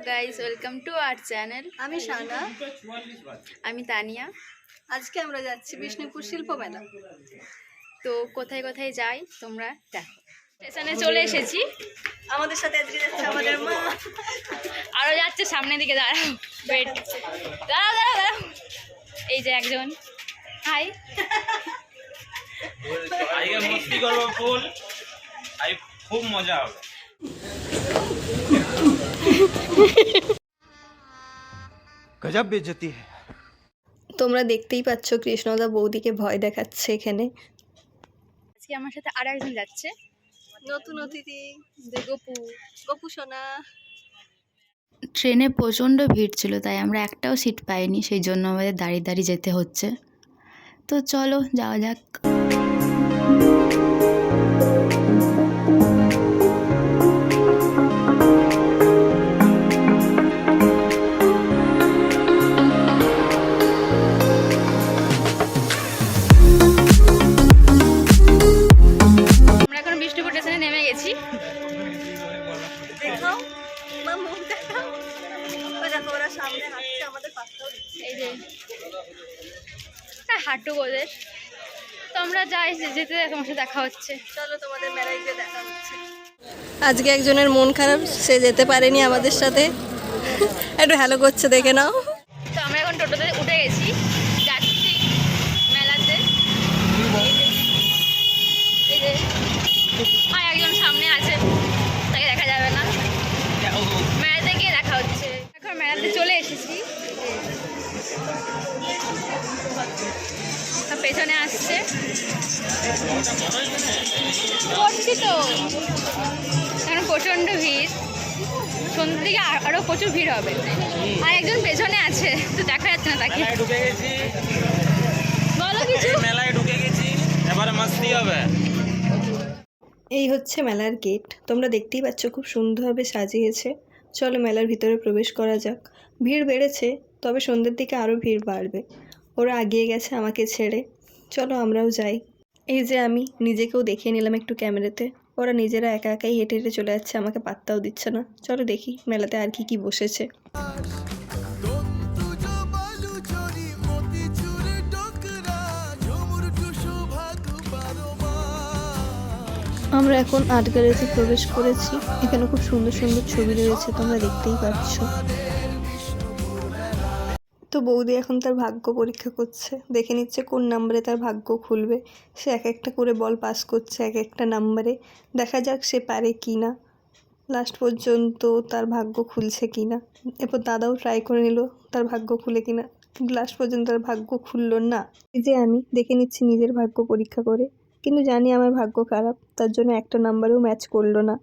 Guys, welcome to our channel. আমি শানা, আমি তানিয়া। আজকে আমরা যাচ্ছি বিষ্ণুপুর শিল্প মেলা। তো কোথায় কোথায় যাই তোমরা দেখো। স্টেশনে চলে এসেছি। আমাদের সাথে আজকে যাচ্ছে আমাদের মা। আরো যাচ্ছে সামনের দিকে, দাঁড়াও ওয়েট, দাঁড়াও দাঁড়াও দাঁড়াও। এই যে একজন, হাই। আজকে মস্তি করবো ফুল, আজ খুব মজা হবে। गजब बेइज्जती है। তোমরা দেখতেই পাচ্ছ কৃষ্ণদা বৌদিকে ভয় দেখাচ্ছে এখানে। আজকে আমার সাথে আর একজন যাচ্ছে, নতুন অতিথি গপু। গপু সোনা। ট্রেনে প্রচণ্ড ভিড় ছিল, তাই আমরা একটাও সিট পাইনি, সেই জন্য আমাদের দাঁড়িয়ে দাঁড়িয়ে যেতে হচ্ছে। তো চলো যাওয়া যাক। আমরা এখন বিষ্ণুপুর স্টেশনে নেমে গেছি। দেখাও মা, মুখ দেখাও। ওই দেখো ওরা সামনে হাঁটছে, আমাদের পাশটাও দিচ্ছে। এই যে হাঁটু ওদের। তো আমরা যাই, যেতে আমার সাথে দেখা হচ্ছে। চলো তোমাদের মেলায় গিয়ে দেখা হচ্ছে। আজকে একজনের মন খারাপ, সে যেতে পারেনি আমাদের সাথে। একটু হ্যালো করছে, দেখে নাও। তো আমরা এখন টোটোতে উঠে গেছি, যাচ্ছি মেলাতে। এই যে আর একজন সামনে আছে, তাকে দেখা যাবে না। মেলাতে গিয়ে দেখা হচ্ছে। এখন মেলাতে চলে এসেছি, পেছনে আসছে করছি তো। এখন প্রচণ্ড ভিড়, সন্ধ্যের দিকে আরো প্রচুর ভিড় হবে। আর একজন পেছনে আছে, তো দেখা যাচ্ছে না তাকে। মেলায় ঢুকে গেছি, বলো কিছু। মেলায় ঢুকে গেছি, এবারে মাস্তি হবে। এই হচ্ছে মেলার গেট, তোমরা দেখতেই পাচ্ছ খুব সুন্দরভাবে সাজিয়েছে। চলো মেলার ভিতরে প্রবেশ করা যাক। ভিড় বেড়েছে, তবে সন্ধ্যের দিকে আরও ভিড় বাড়বে। ওরা এগিয়ে গেছে আমাকে ছেড়ে, চলো আমরাও যাই। এই যে আমি নিজেকেও দেখিয়ে নিলাম একটু ক্যামেরাতে। ওরা নিজেরা একা একাই হেঁটে হেঁটে চলে যাচ্ছে, আমাকে পাত্তাও দিচ্ছে না। চলো দেখি মেলাতে আর কি কি বসেছে। আমরা এখন আর্ট গ্যালারিতে প্রবেশ করেছি। এখানে খুব সুন্দর সুন্দর ছবি রয়েছে, তোমরা দেখতেই পাচ্ছ। তো বৌদি এখন তার ভাগ্য পরীক্ষা করছে, দেখে নিচ্ছে কোন নাম্বারে তার ভাগ্য খুলবে। সে এক একটা করে বল পাস করছে এক একটা নাম্বারে। দেখা যাক সে পারে কি না, লাস্ট পর্যন্ত তার ভাগ্য খুলছে কি না। এরপর দাদাও ট্রাই করে নিল তার ভাগ্য খুলে কিনা, লাস্ট পর্যন্ত তার ভাগ্য খুললো না। এই যে আমি দেখে নিচ্ছি নিজের ভাগ্য পরীক্ষা করে, কিন্তু জানি আমার ভাগ্য খারাপ, তার জন্য একটা নাম্বারেও ম্যাচ করলো না।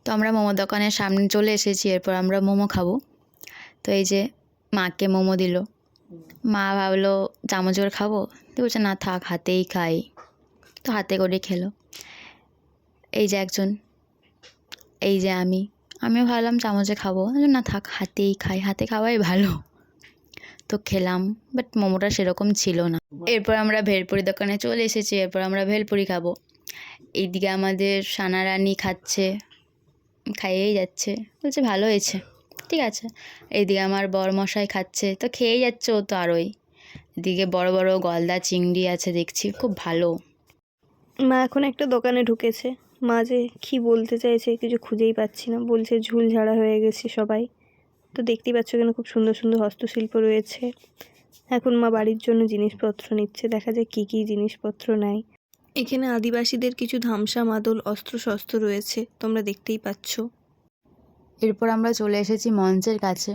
তো আমরা মোমো দোকানের সামনে চলে এসেছি, এরপর আমরা মোমো খাবো। তো এই যে মাকে মোমো দিল, মা ভাবলো চামচ করে খাবো, তো বলছে না থাক হাতেই খাই, তো হাতে করে খেলো। এই যে একজন, এই যে আমিও ভাবলাম চামচে খাবো, না থাক হাতেই খাই, হাতে খাওয়াই ভালো। তো খেলাম, বাট মোমোটা সেরকম ছিল না। এরপর আমরা ভেলপুরি দোকানে চলে এসেছি, এরপর আমরা ভেলপুরি খাবো। এইদিকে আমাদের সানা রানী খাচ্ছে, খাইয়েই যাচ্ছে, বলছে ভালো হয়েছে, ঠিক আছে। এইদিকে আমার বরমশাই খাচ্ছে, তো খেয়েই যাচ্ছে ও তো আরোই। এদিকে বড় বড় গলদা চিংড়ি আছে দেখছি, খুব ভালো। মা এখন একটা দোকানে ঢুকেছে, মা যে কী বলতে চাইছে কিছু খুঁজেই পাচ্ছি না। বলছে ঝুল ঝাড়া হয়ে গেছি সবাই। তো দেখতেই পাচ্ছ এখানে খুব সুন্দর সুন্দর হস্তশিল্প রয়েছে। এখন মা বাড়ির জন্য জিনিসপত্র নিচ্ছে, দেখা যায় কী কী জিনিসপত্র নেয়। এখানে আদিবাসীদের কিছু ধামসা মাদল অস্ত্র শস্ত্র রয়েছে, তোমরা দেখতেই পাচ্ছ। এরপর আমরা চলে এসেছি মঞ্চের কাছে,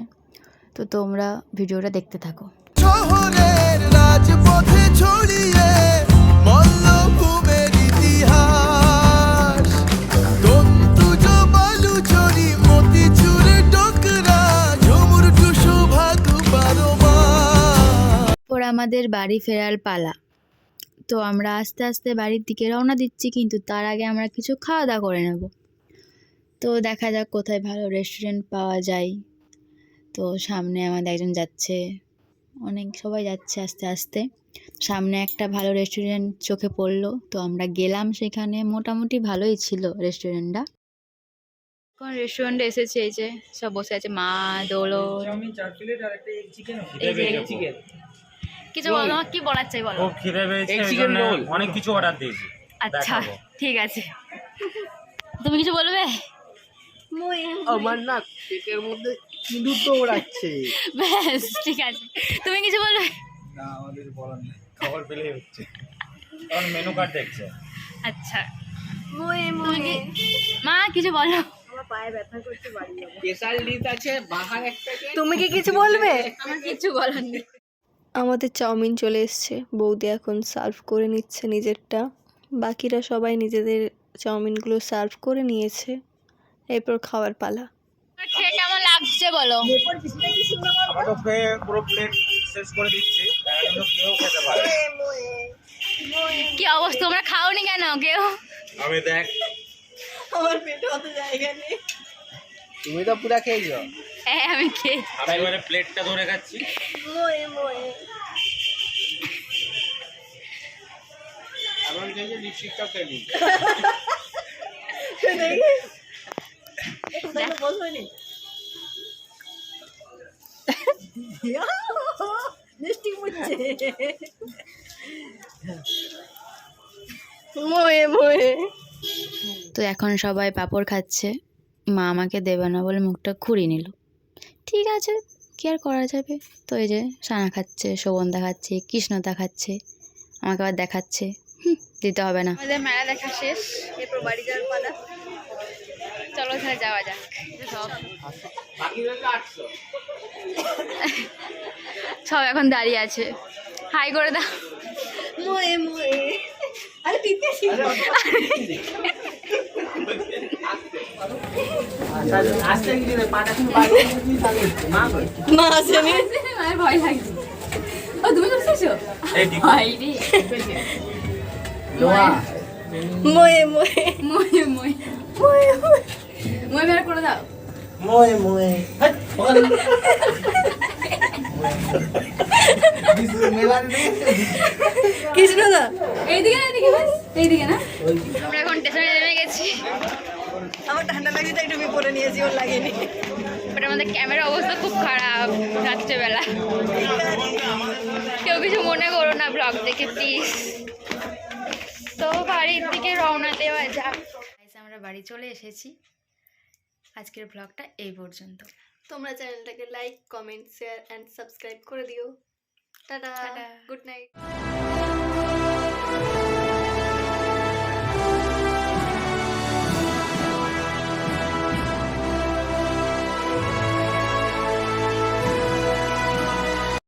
তো তোমরা ভিডিওটা দেখতে থাকো। শহরের রাজপথে ছড়িয়ে মল্লভূমের ইতিহাস, দন্তুজ বালুচরি মতিচুর ডোকরা ঝুমুর টুসু ভাগ 12 মাস। এরপর আমাদের বাড়ি ফেরার পালা। তো আমরা আস্তে আস্তে বাড়ির দিকে রওনা দিচ্ছি, কিন্তু তার আগে আমরা কিছু খাওয়া দাওয়া করে নেব। তো দেখা যাক কোথায় ভালো রেস্টুরেন্ট পাওয়া যায়। তো সামনে আমাদের একজন যাচ্ছে, অনেক সবাই যাচ্ছে আস্তে আস্তে। সামনে একটা ভালো রেস্টুরেন্ট চোখে পড়লো, তো আমরা গেলাম সেখানে। মোটামুটি ভালোই ছিল রেস্টুরেন্টটা। কোন রেস্টুরেন্টে এসেছে, এই যে সব বসে আছে মা, দোলো। এই যে কিছু বলো, কি বলার চাই বলো। খুব খিদে পেয়েছে, এই জন্য অনেক কিছু অর্ডার দিয়েছি। আচ্ছা ঠিক আছে, তুমি কিছু বলবে? আমার না পেটের মধ্যে ইঁদুর দৌড়াচ্ছে। ব্যাস ঠিক আছে, তুমি কিছু বলবে? না আমাদের বলার নেই, খাবার পেলেই হচ্ছে। এখন মেনু কার্ড দেখছে। আচ্ছা তুমি মা কিছু বলো। স্পেশাল ডিশ আছে বাহার একটা। তুমি কি কিছু বলবে? আমার কিছু বলার নেই। আমাদের চাউমিন চলে এসছে, বৌদি এখন সার্ভ করে নিচ্ছে নিজেরটা, বাকিরা সবাই নিজেদের চাউমিনগুলো সার্ভ করে নিয়েছে, এরপর খাওয়ার পালা। খেয়ে কেমন লাগছে বলো? আমরা তো খেয়ে পুরো প্লেট শেষ করে দিচ্ছি, এখন কেউ খেতে পারে। কি অবস্থা, তোমরা খাওনি কেন কেউ? আমি দেখ, তুমি তো পুরা খেয়েছো। হ্যাঁ আমি খেয়ে আমি এবারে প্লেটটা ধরে খাচ্ছি। এমন খেয়েছো লিপস্টিকটাও খেয়ে নিই। তো এখন সবাই পাঁপড় খাচ্ছে, মা আমাকে দেবে না বলে মুখটা ঘুরিয়ে নিল। ঠিক আছে, কি আর করা যাবে। তো এই যে সানা খাচ্ছে, শোভনদা খাচ্ছে, কৃষ্ণদা খাচ্ছে, আমাকে আবার দেখাচ্ছে। দিতে হবে না। আমাদের মেলা দেখা শেষ, এরপর বাড়ি যাওয়ার পালা। চলো তাহলে যাওয়া যাক। সব এখন দাঁড়িয়ে আছে, হাই করে দাও। আমার ভয় লাগছে। ও তুমি করতেছো? এই দিকে। ভয় রে। মই বের করে দাও। মোয়ে মোয়ে কৃষ্ণদা এইদিকে না, এইদিকে বাস, এইদিকে না। আমরা এখন স্টেশনে নেমে গেছি। আমার ঠান্ডা লাগছে তাই টুপি পরে নিয়েছি, ওর লাগেনি। বাট আমাদের ক্যামেরার অবস্থা খুব খারাপ রাত্রেবেলা। কেউ কিছু মনে করো না ব্লগ দেখে প্লিজ। তো বাড়ির দিকে রওনা দেওয়া যাক। আমরা বাড়ি চলে এসেছি। আজকের ব্লগটা এই পর্যন্ত। তোমরা চ্যানেলটাকে like, comment, share and subscribe করে দিও। Tata, good night.